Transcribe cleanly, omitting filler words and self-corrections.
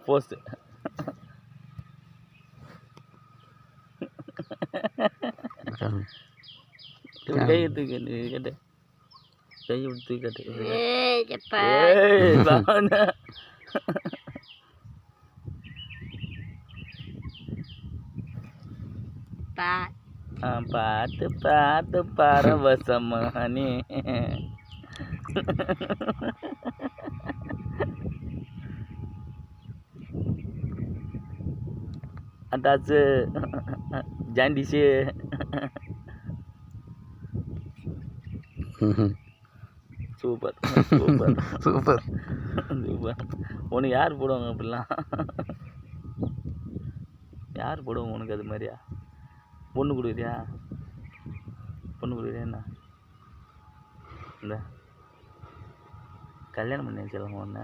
Post கை தூக்கி கேட்டு கை தூக்கி கேட்டு பார்த்து பார்த்து பரவசமானே அட்டாச்சு jaundice super super super super. உனக்கு யார் போடுவாங்க அப்படிலாம்? யார் போடுவாங்க உனக்கு அது மாதிரியா? பொண்ணு கொடுக்குறியா? பொண்ணு கொடுக்குறியா என்ன? இந்த கல்யாணம் பண்ணி வச்சிடலாம் ஒன்று.